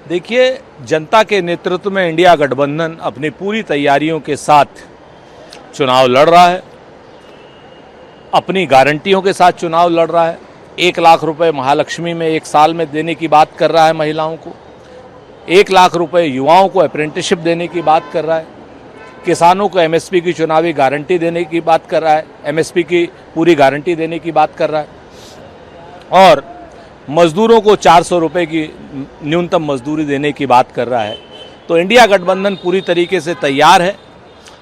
देखिए, जनता के नेतृत्व में इंडिया गठबंधन अपनी पूरी तैयारियों के साथ चुनाव लड़ रहा है, अपनी गारंटियों के साथ चुनाव लड़ रहा है। 1 लाख रुपए महालक्ष्मी में 1 साल में देने की बात कर रहा है महिलाओं को, 1 लाख रुपए युवाओं को अप्रेंटिसशिप देने की बात कर रहा है, किसानों को एमएसपी की चुनावी गारंटी देने की बात कर रहा है, एमएसपी की पूरी गारंटी देने की बात कर रहा है और मजदूरों को 400 रुपए की न्यूनतम मजदूरी देने की बात कर रहा है। तो इंडिया गठबंधन पूरी तरीके से तैयार है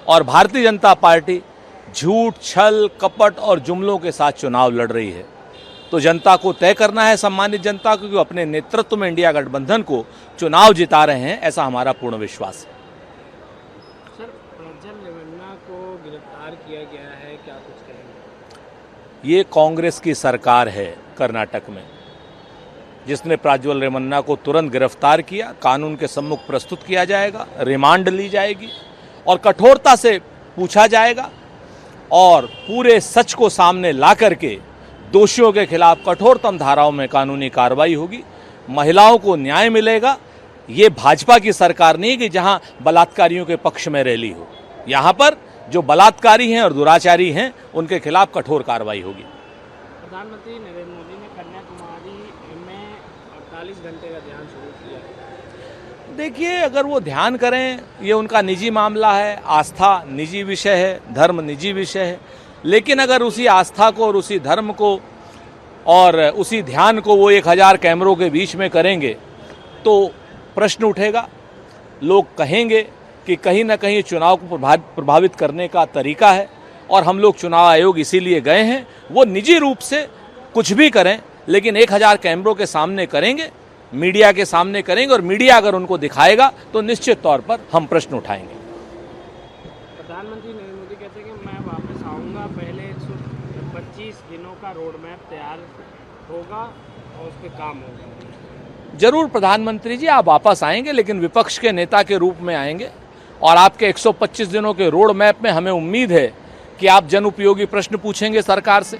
और भारतीय जनता पार्टी झूठ, छल, कपट और जुमलों के साथ चुनाव लड़ रही है। तो जनता को तय करना है, सम्मानित जनता को, कि अपने नेतृत्व में इंडिया गठबंधन को चुनाव जिता रहे हैं, ऐसा हमारा पूर्ण विश्वास है। सर, प्रज्वल रेवन्ना को गिरफ्तार किया गया है, क्या कुछ कहेंगे? ये कांग्रेस की सरकार है कर्नाटक में, जिसने प्रज्वल रेवन्ना को तुरंत गिरफ्तार किया। कानून के सम्मुख प्रस्तुत किया जाएगा, रिमांड ली जाएगी और कठोरता से पूछा जाएगा और पूरे सच को सामने ला करके दोषियों के खिलाफ कठोरतम धाराओं में कानूनी कार्रवाई होगी। महिलाओं को न्याय मिलेगा। ये भाजपा की सरकार नहीं कि जहां बलात्कारियों के पक्ष में रैली हो। यहां पर जो बलात्कारी हैं और दुराचारी हैं, उनके खिलाफ कठोर कार्रवाई होगी। प्रधानमंत्री नरेंद्र मोदी ने कन्याकुमारी में 48 घंटे का ध्यान शुरू किया है। देखिए, अगर वो ध्यान करें, ये उनका निजी मामला है, आस्था निजी विषय है, धर्म निजी विषय है। लेकिन अगर उसी आस्था को और उसी धर्म को और उसी ध्यान को वो 1000 कैमरों के बीच में करेंगे तो प्रश्न उठेगा। लोग कहेंगे कि कहीं ना कहीं चुनाव को प्रभावित करने का तरीका है और हम लोग चुनाव आयोग इसीलिए गए हैं। वो निजी रूप से कुछ भी करें, लेकिन 1000 कैमरों के सामने करेंगे, मीडिया के सामने करेंगे और मीडिया अगर उनको दिखाएगा तो निश्चित तौर पर हम प्रश्न उठाएंगे। प्रधानमंत्री नरेंद्र मोदी कहते हैं कि मैं वापस आऊंगा, पहले 125 दिनों का रोड मैप तैयार होगा और उस पर काम होगा। जरूर प्रधानमंत्री जी, आप वापस आएंगे, लेकिन विपक्ष के नेता के रूप में आएंगे और आपके 125 दिनों के रोड मैप में हमें उम्मीद है कि आप जन उपयोगी प्रश्न पूछेंगे सरकार से।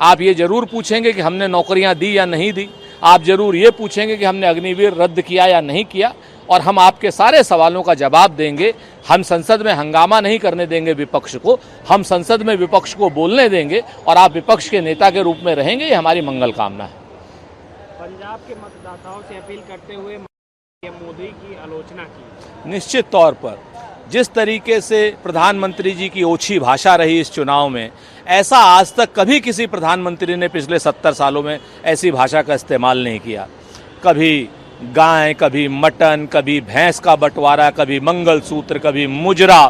आप ये जरूर पूछेंगे कि हमने नौकरियां दी या नहीं दी। आप जरूर ये पूछेंगे कि हमने अग्निवीर रद्द किया या नहीं किया और हम आपके सारे सवालों का जवाब देंगे। हम संसद में हंगामा नहीं करने देंगे विपक्ष को, हम संसद में विपक्ष को बोलने देंगे और आप विपक्ष के नेता के रूप में रहेंगे। ये हमारी मंगल कामना है। पंजाब के मतदाताओं से अपील करते हुए मोदी की आलोचना की। निश्चित तौर पर जिस तरीके से प्रधानमंत्री जी की ओछी भाषा रही इस चुनाव में, ऐसा आज तक कभी किसी प्रधानमंत्री ने पिछले 70 सालों में ऐसी भाषा का इस्तेमाल नहीं किया। कभी गाय, कभी मटन, कभी भैंस का बंटवारा, कभी मंगलसूत्र, कभी मुजरा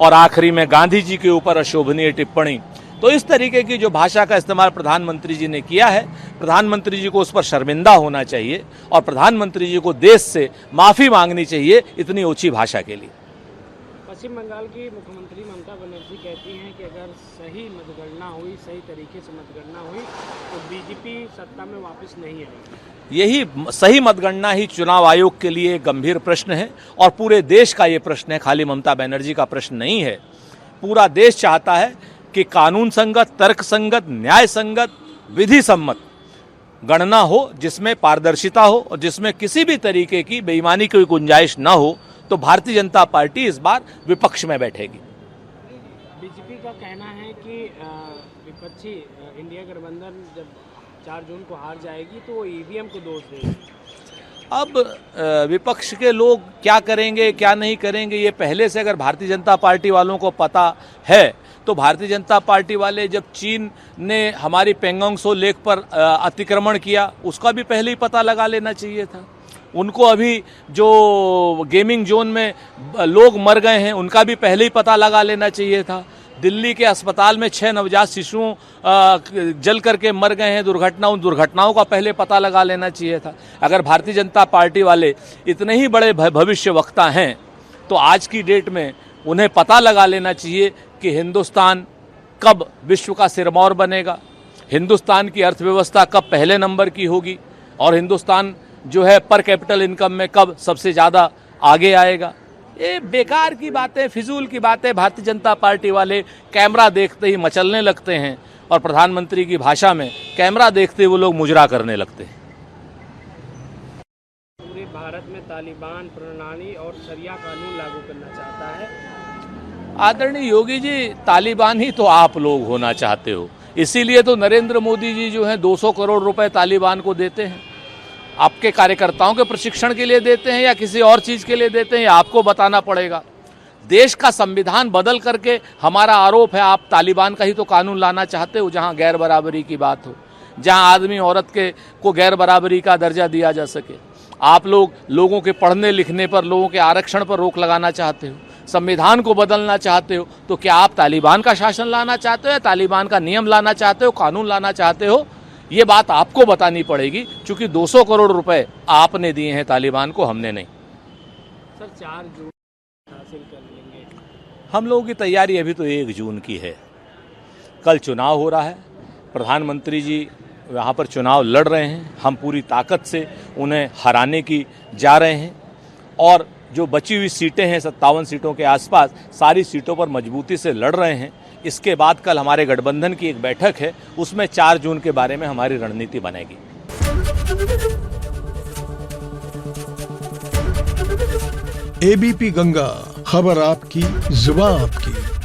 और आखिरी में गांधी जी के ऊपर अशोभनीय टिप्पणी। तो इस तरीके की जो भाषा का इस्तेमाल प्रधानमंत्री जी ने किया है, प्रधानमंत्री जी को उस पर शर्मिंदा होना चाहिए और प्रधानमंत्री जी को देश से माफ़ी मांगनी चाहिए इतनी ओछी भाषा के लिए। पश्चिम बंगाल की मुख्यमंत्री ममता बनर्जी कहती हैं कि अगर सही मतगणना हुई, सही तरीके से मतगणना हुई तो बीजेपी सत्ता में वापस नहीं आएगी। यही सही मतगणना ही चुनाव आयोग के लिए एक गंभीर प्रश्न है और पूरे देश का ये प्रश्न है, खाली ममता बनर्जी का प्रश्न नहीं है। पूरा देश चाहता है कि कानून संगत, तर्क संगत, न्याय संगत, विधि सम्मत गणना हो, जिसमें पारदर्शिता हो और जिसमें किसी भी तरीके की बेईमानी की गुंजाइश न हो। तो भारतीय जनता पार्टी इस बार विपक्ष में बैठेगी। बीजेपी का कहना है कि विपक्षी इंडिया गठबंधन जब 4 जून को हार जाएगी तो वो ईवीएम को दोष देगी। अब विपक्ष के लोग क्या करेंगे, क्या नहीं करेंगे, ये पहले से अगर भारतीय जनता पार्टी वालों को पता है तो भारतीय जनता पार्टी वाले जब चीन ने हमारी पेंगोंग त्सो लेक पर अतिक्रमण किया, उसका भी पहले ही पता लगा लेना चाहिए था। उनको अभी जो गेमिंग जोन में लोग मर गए हैं, उनका भी पहले ही पता लगा लेना चाहिए था। दिल्ली के अस्पताल में 6 नवजात शिशुओं जल करके मर गए हैं, उन दुर्घटनाओं का पहले पता लगा लेना चाहिए था। अगर भारतीय जनता पार्टी वाले इतने ही बड़े भविष्य वक्ता हैं तो आज की डेट में उन्हें पता लगा लेना चाहिए कि हिंदुस्तान कब विश्व का सिरमौर बनेगा, हिंदुस्तान की अर्थव्यवस्था कब पहले नंबर की होगी और हिंदुस्तान जो है पर कैपिटल इनकम में कब सबसे ज़्यादा आगे आएगा। ये बेकार की बातें, फिजूल की बातें भारतीय जनता पार्टी वाले कैमरा देखते ही मचलने लगते हैं और प्रधानमंत्री की भाषा में कैमरा देखते ही वो लोग मुजरा करने लगते हैं। पूरे भारत में तालिबान प्रणाली और शरिया कानून लागू करना चाहता है। आदरणीय योगी जी, तालिबान ही तो आप लोग होना चाहते हो, इसीलिए तो नरेंद्र मोदी जी जो है 200 करोड़ रुपए तालिबान को देते हैं। आपके कार्यकर्ताओं के प्रशिक्षण के लिए देते हैं या किसी और चीज के लिए देते हैं, ये आपको बताना पड़ेगा। देश का संविधान बदल करके हमारा आरोप है आप तालिबान का ही तो कानून लाना चाहते हो, जहां गैर बराबरी की बात हो, जहां आदमी औरत को गैर बराबरी का दर्जा दिया जा सके। आप लोगों के पढ़ने लिखने पर, लोगों के आरक्षण पर रोक लगाना चाहते हो, संविधान को बदलना चाहते हो। तो क्या आप तालिबान का शासन लाना चाहते हो या तालिबान का नियम लाना चाहते हो, कानून लाना चाहते हो? ये बात आपको बतानी पड़ेगी, क्योंकि 200 करोड़ रुपए आपने दिए हैं तालिबान को, हमने नहीं। सर 4 जून हासिल कर लेंगे। हम लोगों की तैयारी अभी तो 1 जून की है। कल चुनाव हो रहा है, प्रधानमंत्री जी यहाँ पर चुनाव लड़ रहे हैं, हम पूरी ताकत से उन्हें हराने की जा रहे हैं और जो बची हुई सीटें हैं 57 सीटों के आसपास, सारी सीटों पर मजबूती से लड़ रहे हैं। इसके बाद कल हमारे गठबंधन की एक बैठक है, उसमें 4 जून के बारे में हमारी रणनीति बनेगी। एबीपी गंगा, खबर आपकी, जुबान आपकी।